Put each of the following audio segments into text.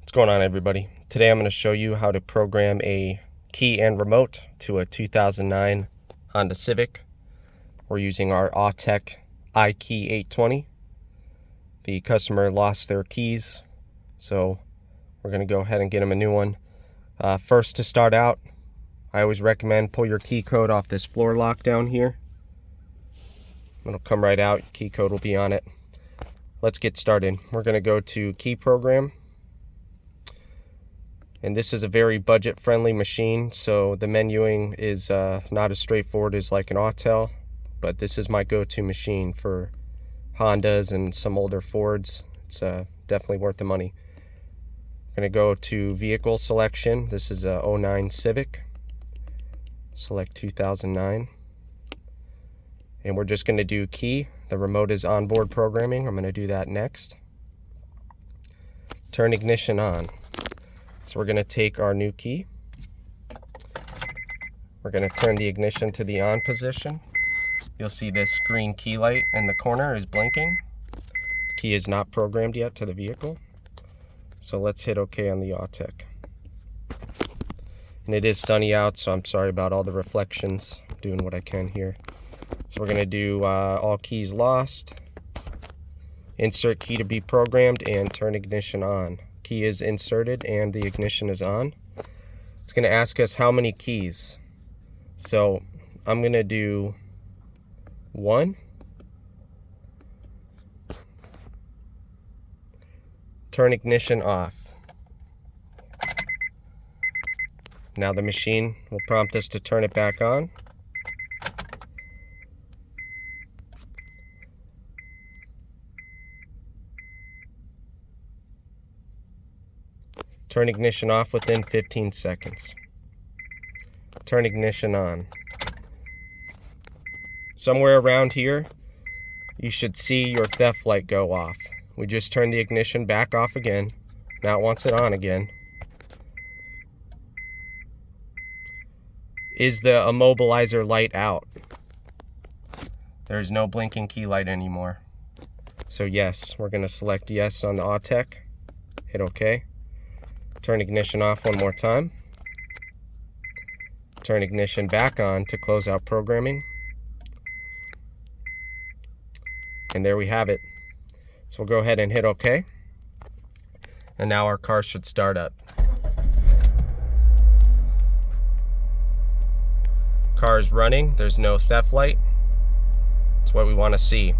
What's going on, everybody? Today I'm going to show you how to program a key and remote to a 2009 Honda Civic. We're using our AUTEK IKEY820. The customer lost their keys, so we're going to go ahead and get them a new one. First, to start out, I always recommend pull your key code off this floor lock down here. It'll come right out. Key code will be on it. Let's get started. We're going to go to Key Program. And this is a very budget-friendly machine, so the menuing is not as straightforward as like an Autel, but this is my go-to machine for Hondas and some older Fords. It's definitely worth the money. I'm going to go to Vehicle Selection. This is a 09 Civic. Select 2009. And we're just going to do Key. The remote is onboard programming. I'm going to do that next. Turn ignition on. So we're going to take our new key. We're going to turn the ignition to the on position. You'll see this green key light in the corner is blinking. The key is not programmed yet to the vehicle. So let's hit OK on the AUTEK. And it is sunny out, so I'm sorry about all the reflections. I'm doing what I can here. So we're going to do all keys lost, insert key to be programmed, and turn ignition on. Key is inserted and the ignition is on. It's going to ask us how many keys. So I'm going to do 1. Turn ignition off. Now the machine will prompt us to turn it back on. Turn ignition off within 15 seconds. Turn ignition on. Somewhere around here, you should see your theft light go off. We just turned the ignition back off again. Now it wants it on again. Is the immobilizer light out? There's no blinking key light anymore. So yes, we're going to select yes on the AUTEK. Hit OK. Turn ignition off one more time. Turn ignition back on to close out programming. And there we have it. So we'll go ahead and hit OK. And now our car should start up. Car is running. There's no theft light. That's what we want to see.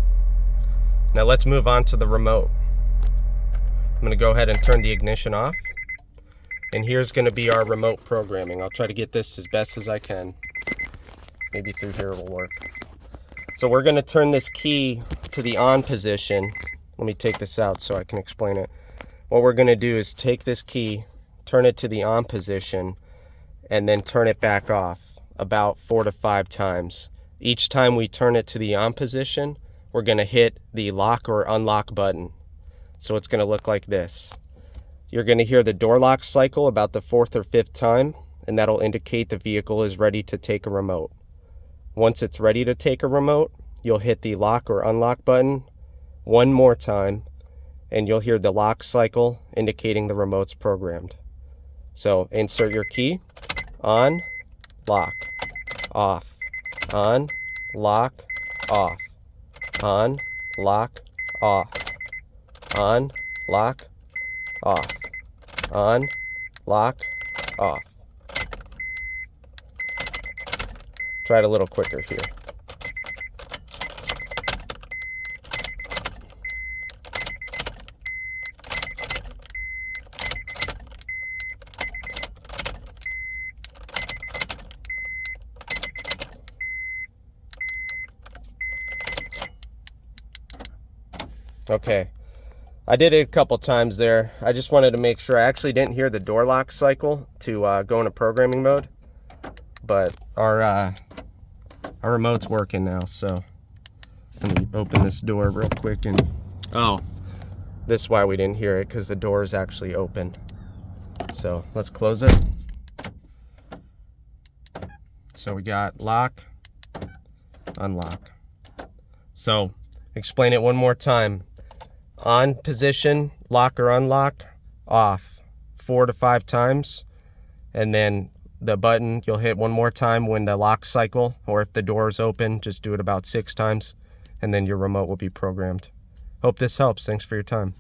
Now let's move on to the remote. I'm going to go ahead and turn the ignition off. And here's going to be our remote programming. I'll try to get this as best as I can. Maybe through here it will work. So we're going to turn this key to the on position. Let me take this out so I can explain it. What we're going to do is take this key, turn it to the on position, and then turn it back off about 4 to 5 times. Each time we turn it to the on position, we're going to hit the lock or unlock button. So it's going to look like this. You're going to hear the door lock cycle about the 4th or 5th time, and that'll indicate the vehicle is ready to take a remote. Once it's ready to take a remote, you'll hit the lock or unlock button one more time, and you'll hear the lock cycle indicating the remote's programmed. So insert your key, on, lock, off, on, lock, off, on, lock, off, on, lock, off, on, lock, off. Try it a little quicker here. Okay. I did it a couple times there. I just wanted to make sure. I actually didn't hear the door lock cycle to go into programming mode, but our remote's working now. So let me open this door real quick. And oh, this is why we didn't hear it, because the door is actually open. So let's close it. So we got lock, unlock. So explain it one more time. On position, lock or unlock, off. 4 to 5 times, and then the button you'll hit one more time when the lock cycle, or if the door is open, just do it about 6 times, and then your remote will be programmed. Hope this helps. Thanks for your time.